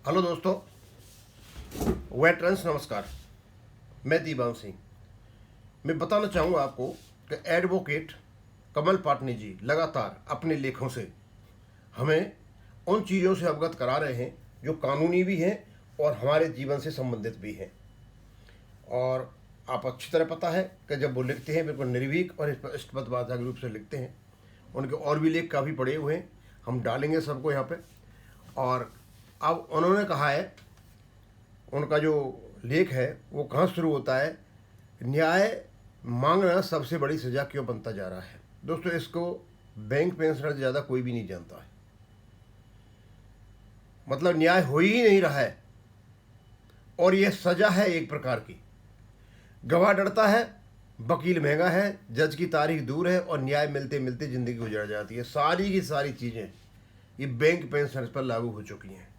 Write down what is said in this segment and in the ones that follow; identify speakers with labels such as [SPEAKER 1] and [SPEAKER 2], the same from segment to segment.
[SPEAKER 1] Hello दोस्तों, veterans नमस्कार। मैं दीवान सिंह। मैं बताना चाहूँगा आपको कि एडवोकेट कमल पाटनी जी लगातार अपने लेखों से हमें उन चीज़ों से अवगत करा रहे हैं जो कानूनी भी हैं और हमारे जीवन से संबंधित भी हैं। और आप अच्छी तरह पता है कि जब वो लिखते हैं बिल्कुल निर्भीक और स्पष्टवादी रूप से लिखते हैं। उनके और भी लेख काफ़ी पड़े हुए हैं, हम डालेंगे सबको यहाँ पे। और अब उन्होंने कहा है, उनका जो लेख है वो कहाँ शुरू होता है, न्याय मांगना सबसे बड़ी सज़ा क्यों बनता जा रहा है। दोस्तों, इसको बैंक पेंशनर से ज़्यादा कोई भी नहीं जानता है। मतलब न्याय हो ही नहीं रहा है और यह सज़ा है एक प्रकार की। गवाह डरता है, वकील महंगा है, जज की तारीख दूर है और न्याय मिलते मिलते ज़िंदगी गुजर जाती है। सारी की सारी चीज़ें ये बैंक पेंशनर्स पर लागू हो चुकी हैं।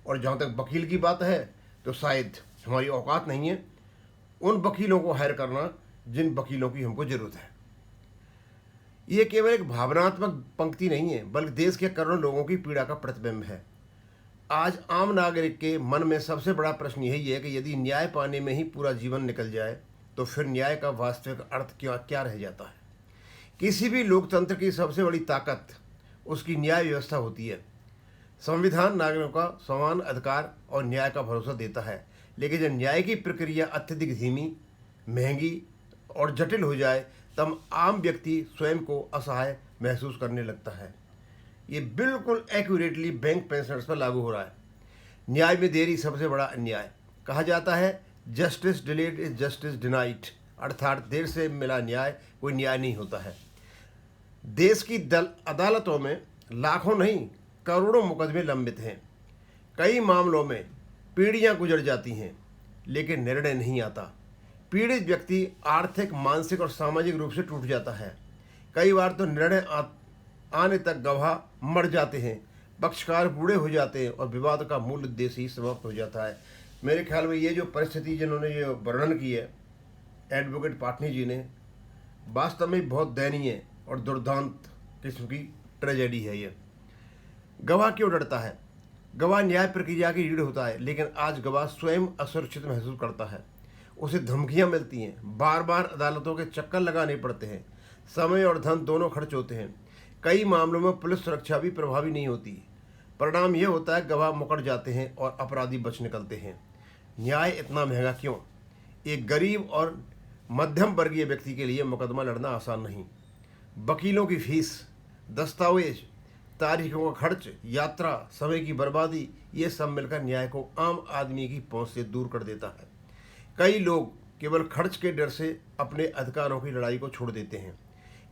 [SPEAKER 1] और जहाँ तक वकील की बात है तो शायद हमारी औकात नहीं है उन वकीलों को हायर करना जिन वकीलों की हमको ज़रूरत है। ये केवल एक भावनात्मक पंक्ति नहीं है, बल्कि देश के करोड़ों लोगों की पीड़ा का प्रतिबिंब है। आज आम नागरिक के मन में सबसे बड़ा प्रश्न यही है कि यदि न्याय पाने में ही पूरा जीवन निकल जाए तो फिर न्याय का वास्तविक अर्थ क्या रह जाता है। किसी भी लोकतंत्र की सबसे बड़ी ताकत उसकी न्याय व्यवस्था होती है। संविधान नागरिकों का समान अधिकार और न्याय का भरोसा देता है, लेकिन जब न्याय की प्रक्रिया अत्यधिक धीमी, महंगी और जटिल हो जाए तब आम व्यक्ति स्वयं को असहाय महसूस करने लगता है। ये बिल्कुल एक्यूरेटली बैंक पेंशनर्स पर लागू हो रहा है। न्याय में देरी सबसे बड़ा अन्याय। कहा जाता है justice delayed is justice denied, अर्थात देर से मिला न्याय कोई न्याय नहीं होता है। देश की अदालतों में लाखों नहीं करोड़ों मुकदमे लंबित हैं। कई मामलों में पीढ़ियां गुजर जाती हैं लेकिन निर्णय नहीं आता। पीड़ित व्यक्ति आर्थिक, मानसिक और सामाजिक रूप से टूट जाता है। कई बार तो निर्णय आने तक गवाह मर जाते हैं, पक्षकार बूढ़े हो जाते हैं और विवाद का मूल उद्देश्य ही समाप्त हो जाता है। मेरे ख्याल में ये जो परिस्थिति जिन्होंने ये वर्णन की है एडवोकेट पाटनी जी ने, वास्तव में बहुत दयनीय और दुर्दांत किस्म की ट्रेजेडी है। ये गवाह क्यों डरता है? गवाह न्याय प्रक्रिया की रीढ़ होता है, लेकिन आज गवाह स्वयं असुरक्षित महसूस करता है। उसे धमकियां मिलती हैं, बार बार अदालतों के चक्कर लगाने पड़ते हैं, समय और धन दोनों खर्च होते हैं। कई मामलों में पुलिस सुरक्षा भी प्रभावी नहीं होती। परिणाम यह होता है गवाह मुकर जाते हैं और अपराधी बच निकलते हैं। न्याय इतना महंगा क्यों? एक गरीब और मध्यम वर्गीय व्यक्ति के लिए मुकदमा लड़ना आसान नहीं। वकीलों की फीस, दस्तावेज, तारीखों का खर्च, यात्रा, समय की बर्बादी, ये सब मिलकर न्याय को आम आदमी की पहुंच से दूर कर देता है। कई लोग केवल खर्च के डर से अपने अधिकारों की लड़ाई को छोड़ देते हैं।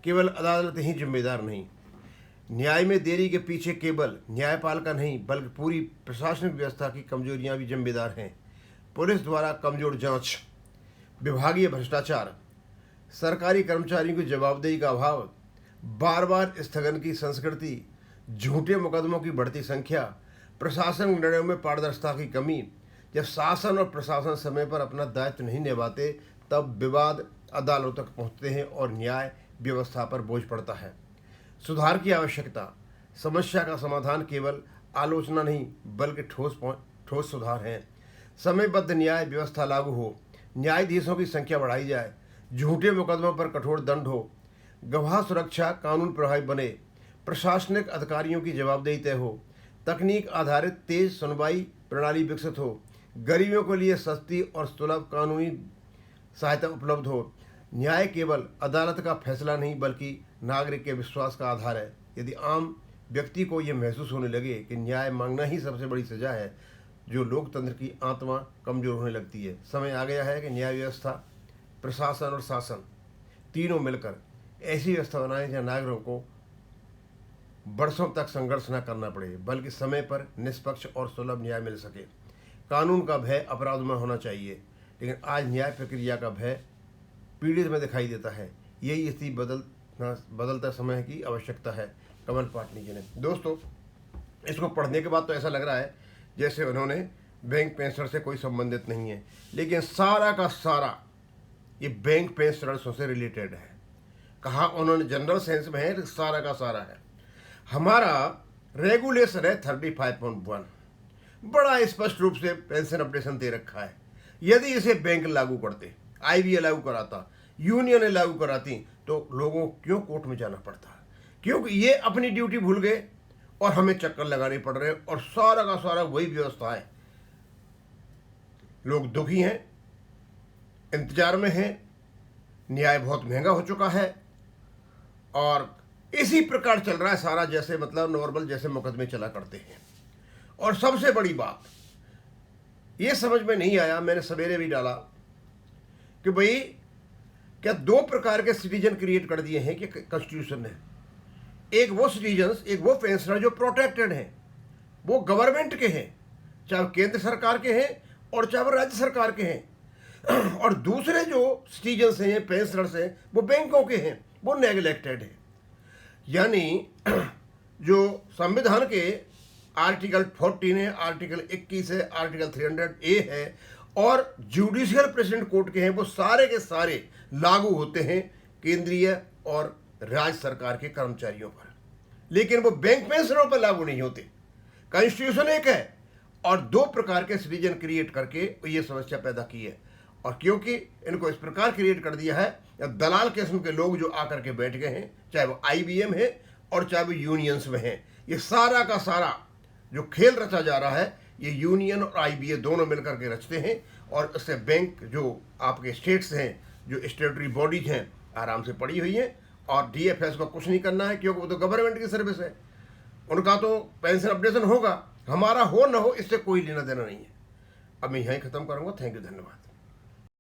[SPEAKER 1] केवल अदालत ही जिम्मेदार नहीं, न्याय में देरी के पीछे केवल न्यायपाल का नहीं बल्कि पूरी प्रशासनिक व्यवस्था की कमजोरियां भी जिम्मेदार हैं। पुलिस द्वारा कमजोर जांच, विभागीय भ्रष्टाचार, सरकारी कर्मचारियों की जवाबदेही का अभाव, बार बार स्थगन की संस्कृति, झूठे मुकदमों की बढ़ती संख्या, प्रशासन निर्णयों में पारदर्शिता की कमी। जब शासन और प्रशासन समय पर अपना दायित्व नहीं निभाते तब विवाद अदालतों तक पहुंचते हैं और न्याय व्यवस्था पर बोझ पड़ता है। सुधार की आवश्यकता। समस्या का समाधान केवल आलोचना नहीं बल्कि ठोस सुधार है। समयबद्ध न्याय व्यवस्था लागू हो, न्यायाधीशों की संख्या बढ़ाई जाए, झूठे मुकदमों पर कठोर दंड हो, गवाह सुरक्षा कानून प्रभावी बने, प्रशासनिक अधिकारियों की जवाबदेही तय हो, तकनीक आधारित तेज सुनवाई प्रणाली विकसित हो, गरीबों के लिए सस्ती और सुलभ कानूनी सहायता उपलब्ध हो। न्याय केवल अदालत का फैसला नहीं बल्कि नागरिक के विश्वास का आधार है। यदि आम व्यक्ति को यह महसूस होने लगे कि न्याय मांगना ही सबसे बड़ी सजा है, जो लोकतंत्र की आत्मा कमजोर होने लगती है। समय आ गया है कि न्याय व्यवस्था, प्रशासन और शासन तीनों मिलकर ऐसी व्यवस्था बनाएं जहाँ नागरिकों को बरसों तक संघर्ष न करना पड़े बल्कि समय पर निष्पक्ष और सुलभ न्याय मिल सके। कानून का भय अपराध में होना चाहिए, लेकिन आज न्याय प्रक्रिया का भय पीड़ित में दिखाई देता है। यही स्थिति बदलता समय की आवश्यकता है। कमल पाटनी जी ने। दोस्तों, इसको पढ़ने के बाद तो ऐसा लग रहा है जैसे उन्होंने बैंक पेंशनर से कोई संबंधित नहीं है, लेकिन सारा का सारा ये बैंक पेंशनर्सों से रिलेटेड है। कहा उन्होंने जनरल सेंस में है, सारा का सारा है। हमारा रेगुलेशन है 35.1, बड़ा स्पष्ट रूप से पेंशन अपडेशन दे रखा है। यदि इसे बैंक लागू करते, आईबीए लागू कराता, यूनियन लागू कराती, तो लोगों को क्यों कोर्ट में जाना पड़ता? क्योंकि ये अपनी ड्यूटी भूल गए और हमें चक्कर लगाने पड़ रहे हैं, और सारा का सारा वही व्यवस्था है। लोग दुखी हैं, इंतजार में हैं, न्याय बहुत महंगा हो चुका है, और इसी प्रकार चल रहा है सारा, जैसे मतलब नॉर्मल जैसे मुकदमे चला करते हैं। और सबसे बड़ी बात ये समझ में नहीं आया, मैंने सवेरे भी डाला कि भाई क्या दो प्रकार के सिटीजन क्रिएट कर दिए हैं कि कॉन्स्टिट्यूशन ने। एक वो सिटीजन्स, एक वो पेंशनर जो प्रोटेक्टेड हैं, वो गवर्नमेंट के हैं, चाहे केंद्र सरकार के हैं और चाहे वो राज्य सरकार के हैं। और दूसरे जो सिटीजन्स हैं, पेंशनर्स हैं, वो बैंकों के हैं, वो नेग्लेक्टेड हैं। यानी जो संविधान के आर्टिकल 14 है, आर्टिकल 21 है, आर्टिकल 300A है, और जुडिशियल प्रेसिडेंट कोर्ट के हैं, वो सारे के सारे लागू होते हैं केंद्रीय और राज्य सरकार के कर्मचारियों पर, लेकिन वो बैंक पेंशनरों पर लागू नहीं होते। कॉन्स्टिट्यूशन एक है, और दो प्रकार के सिटीजन क्रिएट करके ये समस्या पैदा की है। और क्योंकि इनको इस प्रकार क्रिएट कर दिया है, दलाल किस्म के लोग जो आकर के बैठ गए हैं, चाहे वो आईबीएम है और चाहे वो यूनियंस में हैं, ये सारा का सारा जो खेल रचा जा रहा है, ये यूनियन और आईबीए दोनों मिलकर के रचते हैं। और इससे बैंक जो आपके स्टेट्स हैं, जो स्टेटरी बॉडीज हैं, आराम से पड़ी हुई हैं, और डीएफएस को कुछ नहीं करना है, क्योंकि वो तो गवर्नमेंट की सर्विस है, उनका तो पेंशन अपडेशन होगा, हमारा हो न हो इससे कोई लेना देना नहीं है। अब मैं यहीं ख़त्म करूँगा। थैंक यू, धन्यवाद।